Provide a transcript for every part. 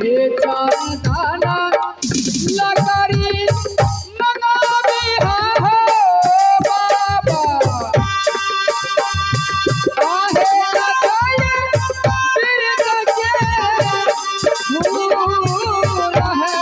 ये चांदना लकड़ी मंगावी हो बाबा आहे लगाए बिरद के फूल है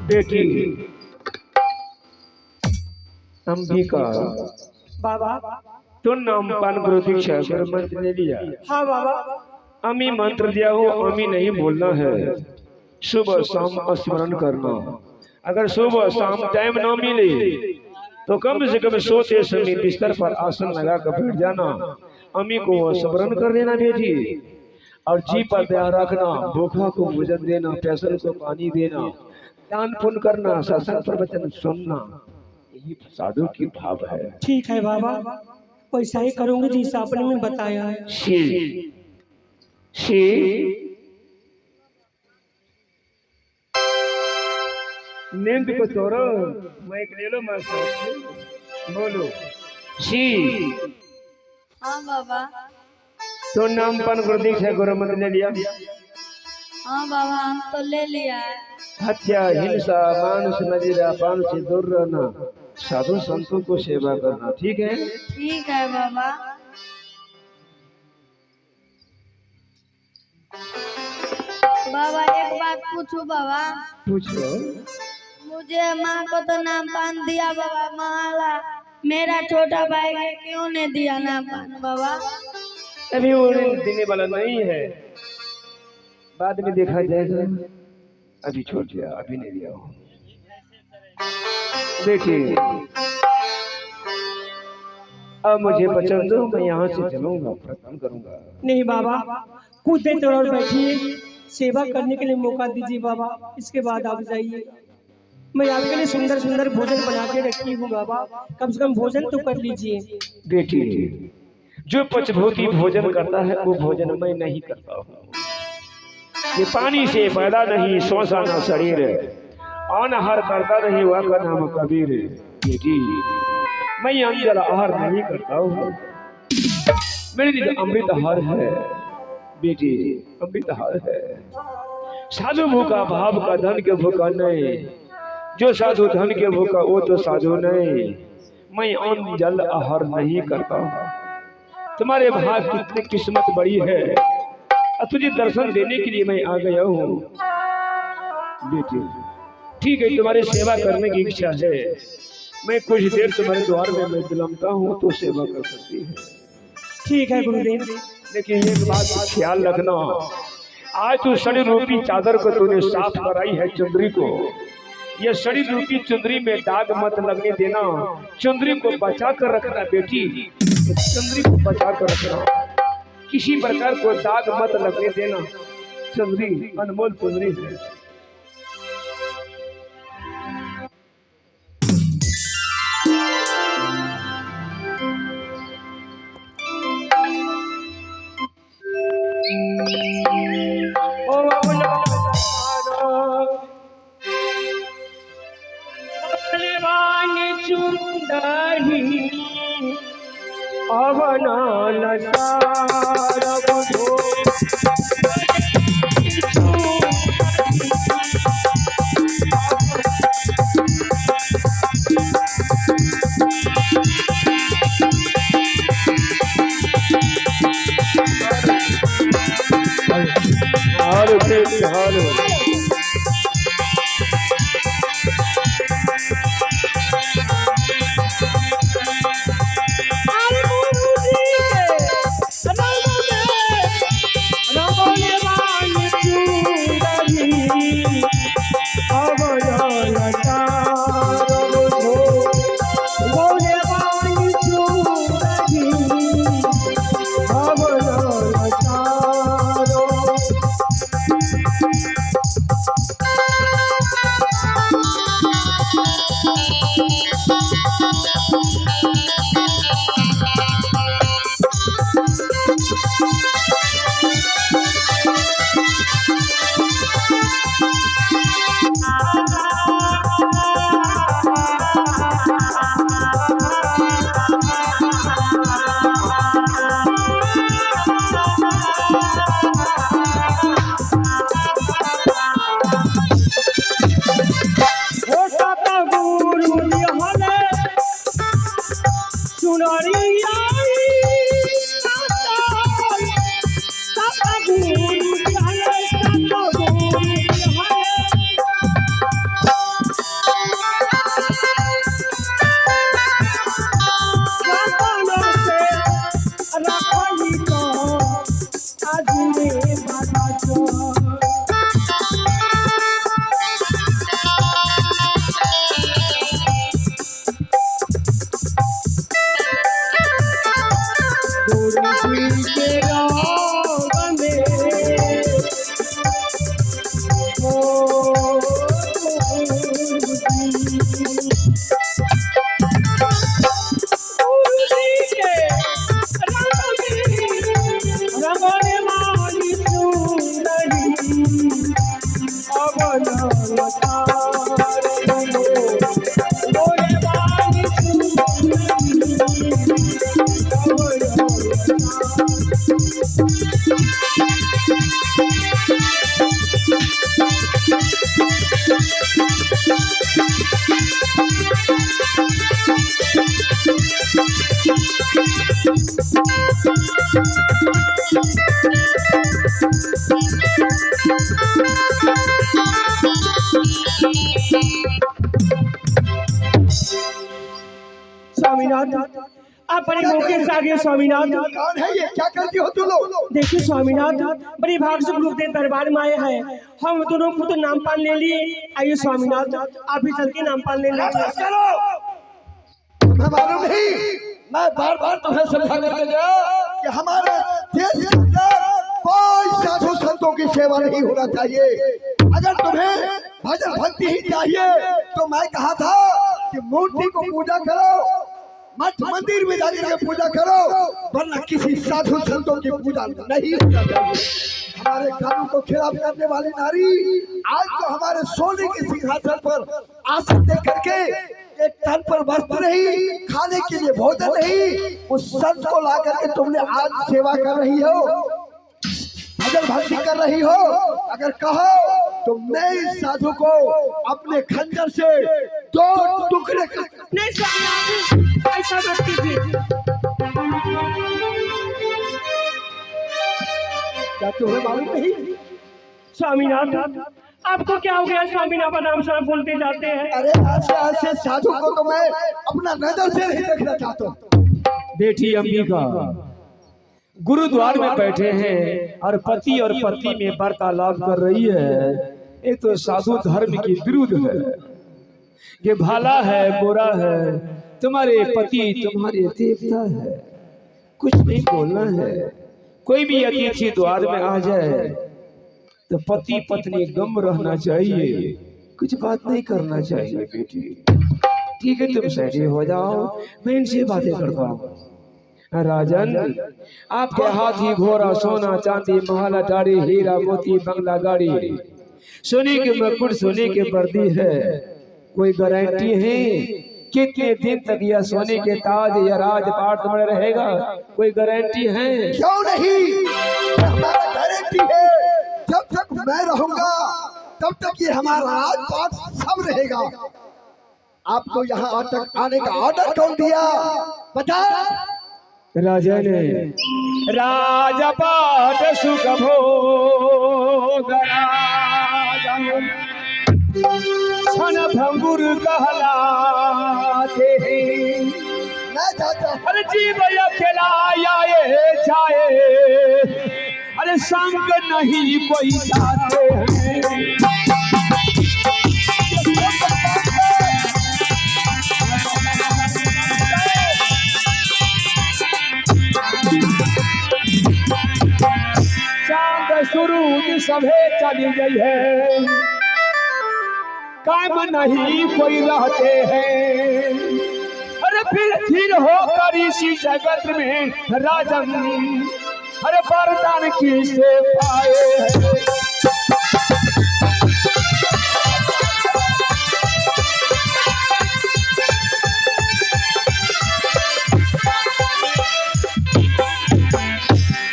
बेटी अंबिका बाबा तो नाम पान प्रतीक्षा कर मंत्र ले लिया। हाँ बाबा अमी मंत्र दिया हो अमी नहीं बोलना है, सुबह शाम स्मरण करना। अगर सुबह शाम टाइम ना मिले तो कम से कम सोते समय बिस्तर पर आसन लगा कर बैठ जाना, अमी को स्मरण कर देना बेटी। और जी पर ध्यान रखना, भूखा को भोजन देना, प्यासे को पानी देना, दान पुण्य करना, सत्संग प्रवचन सुनना, यही साधु की भाव है। ठीक है बाबा। वैसा ही करूंगी जैसा आपने में बताया है। शी शी नींद को तोड़ो, माइक ले लो मास्टर, बोलो शी। हाँ बाबा। तो नाम पान गुरु दीक्षा गुरु मंत्र ले लिया? हाँ बाबा हम तो ले लिया है। हत्या, हिंसा, मानुष मदिरा पान से दूर रहना, साधु संतों को सेवा करना, ठीक है? ठीक है बाबा। बाबा एक बात पूछूं बाबा? पूछो। मुझे माँ को तो नाम पान दिया बाबा, माला मेरा छोटा भाई है क्यों नहीं दिया नाम पान बाबा? अभी वो देने वाला नहीं है, बाद में देखा जाएगा, अभी छोड़ दिया, अभी नहीं दिया हो। देखिए अब मुझे वचन दो, मैं यहाँ से चलूंगा, प्रस्थान करूंगा। नहीं बाबा, कुछ देर और बैठिए, सेवा करने के लिए मौका दीजिए बाबा, इसके बाद आप जाइए। मैं आपके लिए सुंदर सुंदर भोजन बना के रखी हूँ बाबा, कम से कम भोजन तो कर लीजिए। बेटी जो पंचभूति भोजन करता है वो भोजन मैं नहीं करता हूँ। ये पानी से पैदा नहीं सोचा ना शरीर, अनाहार करता नहीं हुआ का नाम कबीर। बेटी मैं अंजल आहार नहीं करता हूँ, मेरे लिए अमृत आहार है बेटी, अमृत आहार है। साधु भूखा भाव का, धन के भूखा नहीं, जो साधु धन के भूखा वो तो साधु नहीं। मैं अन्न जल आहार नहीं करता हूँ। तुम्हारे भाग कितनी किस्मत बड़ी है, और तुझे दर्शन देने के लिए मैं आ गया हूँ बेटी। ठीक है, तुम्हारी सेवा करने की इच्छा है, मैं कुछ देर तुम्हारे द्वार में मैं विलंबता हूँ तो सेवा कर सकती है। ठीक है गुरुदेव। लेकिन एक बात का ख्याल रखना, आज तू शरीर रूपी चादर को तूने साफ कराई है चुंदरी को, यह शरीर रूपी चुंदरी में दाग मत लगने देना, चुंदरी को बचा कर रखना बेटी, चुंदरी को बचा कर रखना, किसी प्रकार को दाग मत लगने देना। चुंदरी अनमोल चुंदरी है। स्वामीनाथ, आप बड़े मौके से आ गए स्वामीनाथ। कौन है ये? क्या करती हो तुम लोग? देखिए स्वामीनाथ, बड़ी भाग से गुरुदेव दरबार में आए हैं। हम दोनों को तो नाम पान ले लिए। आइए स्वामीनाथ, आप भी चल के नाम पान ले लीजिए। बस करो। तुम्हें मालूम नहीं, मैं बार बार तुम्हें समझा करके गया कि हमारे देश के अंदर कोई साधु संतों की सेवा नहीं होना चाहिए। अगर तुम्हें भजन भक्ति ही चाहिए तो मैं कहा था कि मूर्ति को पूजा करो, मठ मंदिर में जाकर के पूजा करो, वरना किसी साधु संतों की पूजा नहीं होना चाहिए। हमारे कानून को खिलाफ करने वाली नारी आज तो हमारे सोने के सिंहासन पर आसन दे करके एक तन पर वस्त्र नहीं, खाने के लिए भोजन नहीं, उस संत को ला करके तुमने आज सेवा कर रही हो, भजन भक्ति कर रही हो। अगर कहो तो मैं इस साधु को अपने खंजर से 2 टुकड़े कर। नहीं स्वामीनाथ, ऐसा मत कीजिए। क्या तुम्हें मालूम नहीं? स्वामीनाथ, आपको क्या हो गया? स्वामीनाथ का नाम साहब बोलते जाते हैं। अरे ऐसे साधु को तो मैं अपना नजर से नहीं देखना चाहता। बेटी अंबिका गुरुद्वार में बैठे हैं और पति और पत्नी में वार्तालाप कर रही है। ये तो साधु धर्म की विरुद्ध है। ये भला है बुरा है, तुम्हारे पति तुम्हारे देवता है, कुछ नहीं बोलना है। कोई भी अतिथि द्वार में आ जाए तो पति पत्नी गम रहना चाहिए, कुछ बात नहीं करना चाहिए। बेटी ठीक है, तुम सही हो जाओ, मैं इनसे बातें करता हूँ। राजन, आपके हाथ ही घोड़ा सोना चांदी महल अटारी हीरा मोती बंगला गाड़ी, सोने के मुकुट सोने के वर्दी है, कोई गारंटी है कितने दिन तक यह सोने के ताज या राजपाट में रहेगा? कोई गारंटी है? क्यों नहीं, हमारा गारंटी है। जब तक मैं रहूंगा तब तक ये हमारा राजपाट सब रहेगा। आपको यहाँ तक आने का ऑर्डर कौन दिया? बता। राजा ने राजपाट सुख भोग क्षण भंगुर कहलाते हैं। मैं चाहता हूँ अरे जीव खिलाए जाए, अरे संग नहीं कोई चाहते हैं। चांद सूरज सभे चली गई है, काम नहीं कोई रहते हैं। अरे फिर होकर इसी जगत में राजन, अरे वरदान किसे पाए हैं?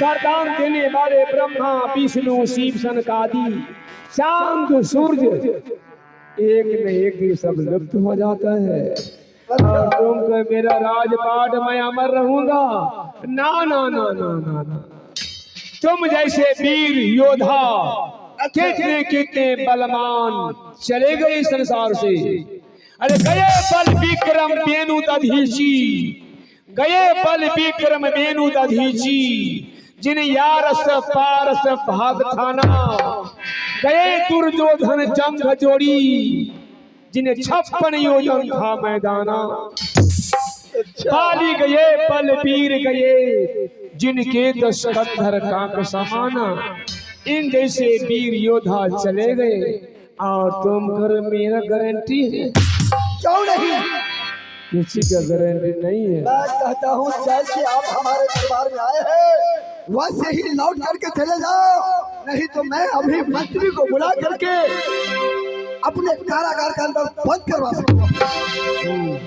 वरदान देने वाले ब्रह्मा विष्णु शिव सनकादि चांद सूर्य एक न एक दिन सब लुप्त हो जाता है। और तुम को मेरा राजपाट मैं अमर रहूंगा? ना ना ना ना ना ना। तुम जैसे वीर योद्धा कितने कितने बलवान चले गए संसार से। अरे गए बल विक्रम बेनु दधीची, गए बल विक्रम बेनु दधीची, जिन यारस पारस भाग थाना, गए दुर्योधन जंग जोड़ी, जिन्हें 56 योजन था मैदाना। बाली गए बलबीर गए, जिनके 10 कंधर कांक समाना। इन जैसे वीर योद्धा चले गए और तुम घर मेरा गारंटी है? क्यों नहीं? किसी का गारंटी नहीं है। मैं कहता हूँ जैसे आप हमारे दरबार में आए हैं वैसे ही लौट करके चले जाओ, नहीं तो मैं अभी मंत्री को बुला करके अपने कारागार के अंदर बंद करवा सकता हूँ।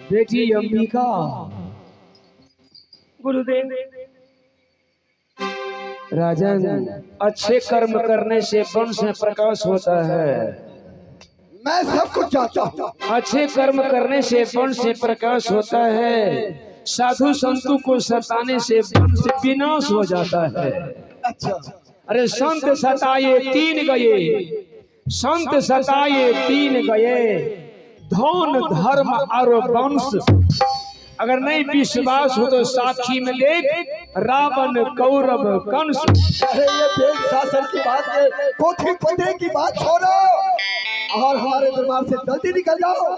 बेटी अंबिका, गुरुदेव। राजन, अच्छे कर्म करने से वंश में प्रकाश होता है। मैं सब कुछ जानता हूँ। अच्छे कर्म करने से वंश से प्रकाश होता है। साधु संतों को सताने से वंश विनाश हो जाता है। अच्छा, अरे संत सताए तीन गए, संत सताए तीन गए, धन धर्म और वंश। अगर नहीं विश्वास हो तो साक्षी में देख, रावण कौरव कंस। अरे ये वेद शास्त्र की बात है, पोथी पत्रे की बात छोड़ो और हमारे दरबार से जल्दी निकल जाओ।